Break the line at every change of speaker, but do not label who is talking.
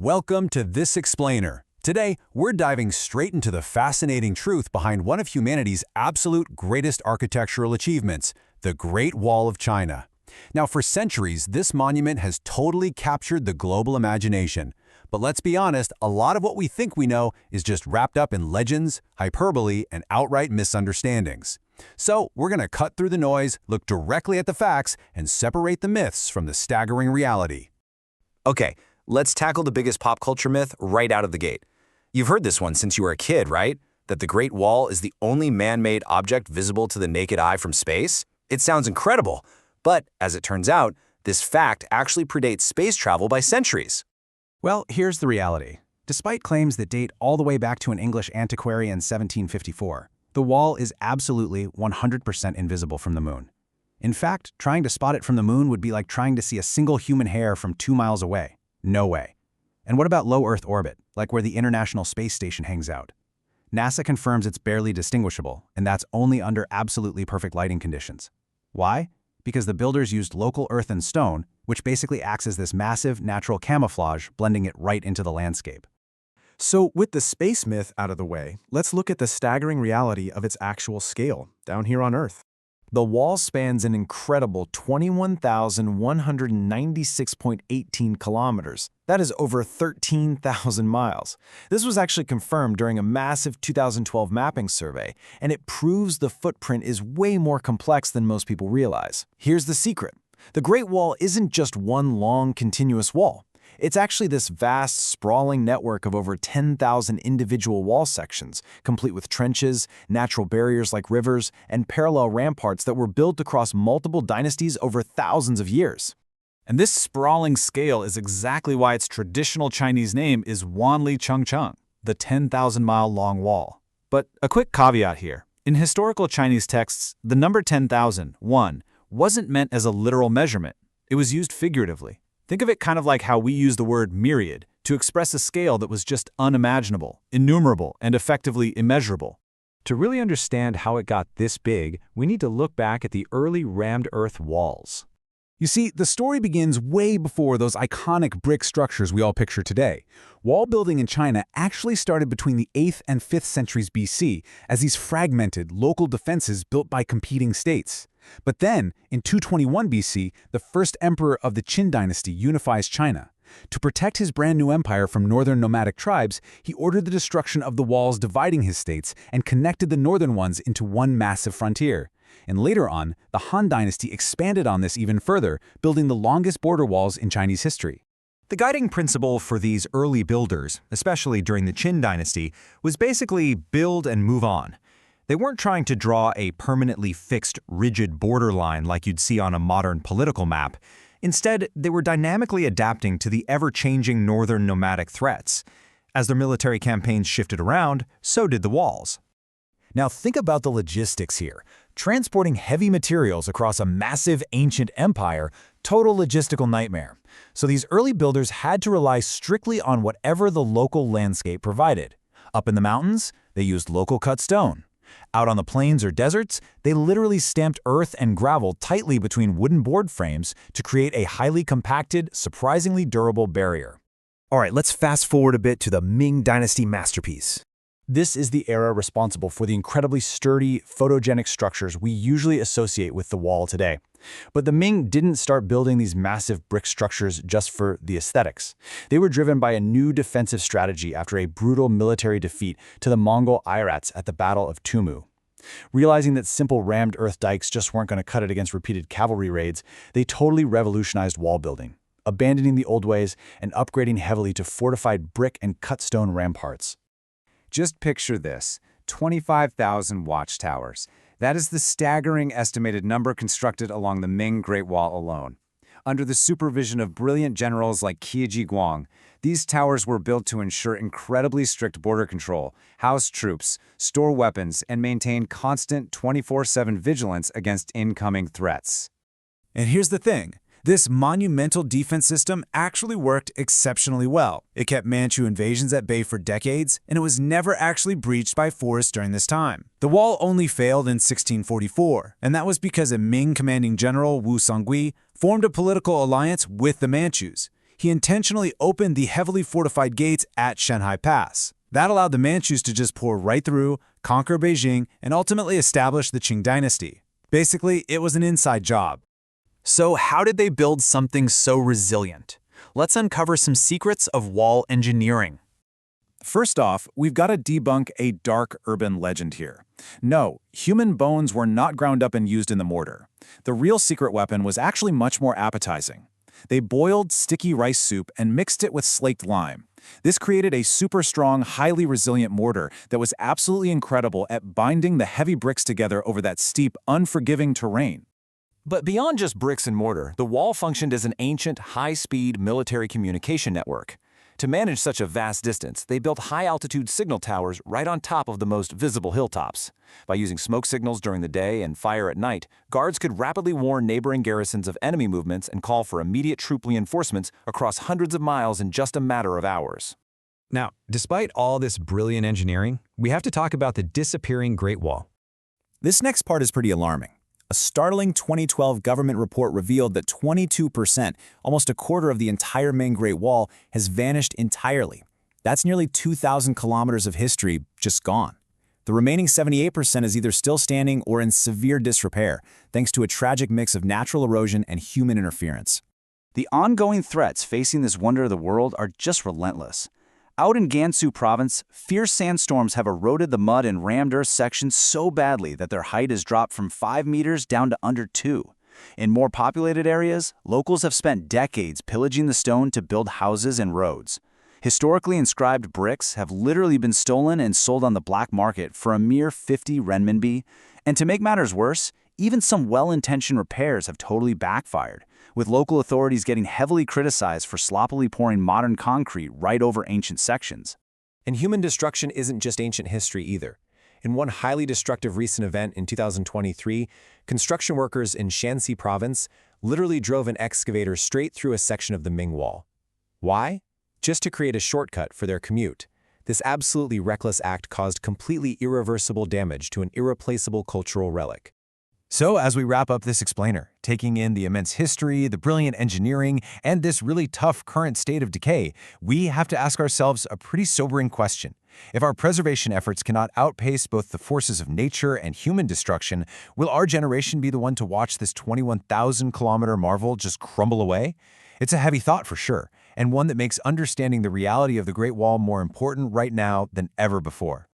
Welcome to This Explainer. Today, we're diving straight into the fascinating truth behind one of humanity's absolute greatest architectural achievements, the Great Wall of China. Now, for centuries, this monument has totally captured the global imagination. But let's be honest, a lot of what we think we know is just wrapped up in legends, hyperbole, and outright misunderstandings. So, we're going to cut through the noise, look directly at the facts, and separate the myths from the staggering reality.
Okay, let's tackle the biggest pop culture myth right out of the gate. You've heard this one since you were a kid, right? That the Great Wall is the only man-made object visible to the naked eye from space? It sounds incredible, but as it turns out, this fact actually predates space travel by centuries.
Well, here's the reality. Despite claims that date all the way back to an English antiquary in 1754, the wall is absolutely 100% invisible from the moon. In fact, trying to spot it from the moon would be like trying to see a single human hair from 2 miles away. No way. And what about low Earth orbit, like where the International Space Station hangs out? NASA confirms it's barely distinguishable, and that's only under absolutely perfect lighting conditions. Why? Because the builders used local earth and stone, which basically acts as this massive natural camouflage, blending it right into the landscape.
So with the space myth out of the way, let's look at the staggering reality of its actual scale, down here on Earth. The wall spans an incredible 21,196.18 kilometers. That is over 13,000 miles. This was actually confirmed during a massive 2012 mapping survey, and it proves the footprint is way more complex than most people realize. Here's the secret. The Great Wall isn't just one long, continuous wall. It's actually this vast, sprawling network of over 10,000 individual wall sections, complete with trenches, natural barriers like rivers, and parallel ramparts that were built across multiple dynasties over thousands of years.
And this sprawling scale is exactly why its traditional Chinese name is Wanli Chengcheng, the 10,000-mile-long wall. But a quick caveat here. In historical Chinese texts, the number 10,000, one, wasn't meant as a literal measurement. It was used figuratively. Think of it kind of like how we use the word myriad to express a scale that was just unimaginable, innumerable, and effectively immeasurable.
To really understand how it got this big, we need to look back at the early rammed earth walls.
You see, the story begins way before those iconic brick structures we all picture today. Wall building in China actually started between the 8th and 5th centuries BC as these fragmented, local defenses built by competing states. But then, in 221 BC, the first emperor of the Qin dynasty unifies China. To protect his brand new empire from northern nomadic tribes, he ordered the destruction of the walls dividing his states and connected the northern ones into one massive frontier. And later on, the Han dynasty expanded on this even further, building the longest border walls in Chinese history.
The guiding principle for these early builders, especially during the Qin dynasty, was basically build and move on. They weren't trying to draw a permanently fixed, rigid borderline like you'd see on a modern political map. Instead, they were dynamically adapting to the ever-changing northern nomadic threats. As their military campaigns shifted around, so did the walls.
Now think about the logistics here. Transporting heavy materials across a massive ancient empire, total logistical nightmare. So these early builders had to rely strictly on whatever the local landscape provided. Up in the mountains, they used local cut stone. Out on the plains or deserts, they literally stamped earth and gravel tightly between wooden board frames to create a highly compacted, surprisingly durable barrier.
All right, let's fast forward a bit to the Ming Dynasty masterpiece.
This is the era responsible for the incredibly sturdy, photogenic structures we usually associate with the wall today. But the Ming didn't start building these massive brick structures just for the aesthetics. They were driven by a new defensive strategy after a brutal military defeat to the Mongol Irats at the Battle of Tumu. Realizing that simple rammed earth dikes just weren't going to cut it against repeated cavalry raids, they totally revolutionized wall building, abandoning the old ways and upgrading heavily to fortified brick and cut stone ramparts.
Just picture this, 25,000 watchtowers. That is the staggering estimated number constructed along the Ming Great Wall alone. Under the supervision of brilliant generals like Qi Guang, these towers were built to ensure incredibly strict border control, house troops, store weapons, and maintain constant 24/7 vigilance against incoming threats.
And here's the thing. This monumental defense system actually worked exceptionally well. It kept Manchu invasions at bay for decades, and it was never actually breached by force during this time. The wall only failed in 1644, and that was because a Ming commanding general, Wu Songui, formed a political alliance with the Manchus.
He intentionally opened the heavily fortified gates at Shanhai Pass. That allowed the Manchus to just pour right through, conquer Beijing, and ultimately establish the Qing dynasty. Basically, it was an inside job.
So how did they build something so resilient? Let's uncover some secrets of wall engineering.
First off, we've got to debunk a dark urban legend here. No, human bones were not ground up and used in the mortar. The real secret weapon was actually much more appetizing. They boiled sticky rice soup and mixed it with slaked lime. This created a super strong, highly resilient mortar that was absolutely incredible at binding the heavy bricks together over that steep, unforgiving terrain.
But beyond just bricks and mortar, the wall functioned as an ancient, high-speed military communication network. To manage such a vast distance, they built high-altitude signal towers right on top of the most visible hilltops. By using smoke signals during the day and fire at night, guards could rapidly warn neighboring garrisons of enemy movements and call for immediate troop reinforcements across hundreds of miles in just a matter of hours.
Now, despite all this brilliant engineering, we have to talk about the disappearing Great Wall.
This next part is pretty alarming. A startling 2012 government report revealed that 22%, almost a quarter of the entire main Great Wall, has vanished entirely. That's nearly 2,000 kilometers of history just gone. The remaining 78% is either still standing or in severe disrepair, thanks to a tragic mix of natural erosion and human interference.
The ongoing threats facing this wonder of the world are just relentless. Out in Gansu province, fierce sandstorms have eroded the mud and rammed earth sections so badly that their height has dropped from 5 meters down to under 2. In more populated areas, locals have spent decades pillaging the stone to build houses and roads. Historically inscribed bricks have literally been stolen and sold on the black market for a mere 50 renminbi. And to make matters worse, even some well-intentioned repairs have totally backfired, with local authorities getting heavily criticized for sloppily pouring modern concrete right over ancient sections.
And human destruction isn't just ancient history either. In one highly destructive recent event in 2023, construction workers in Shanxi province literally drove an excavator straight through a section of the Ming Wall. Why? Just to create a shortcut for their commute. This absolutely reckless act caused completely irreversible damage to an irreplaceable cultural relic.
So as we wrap up this explainer, taking in the immense history, the brilliant engineering, and this really tough current state of decay, we have to ask ourselves a pretty sobering question. If our preservation efforts cannot outpace both the forces of nature and human destruction, will our generation be the one to watch this 21,000-kilometer marvel just crumble away? It's a heavy thought for sure, and one that makes understanding the reality of the Great Wall more important right now than ever before.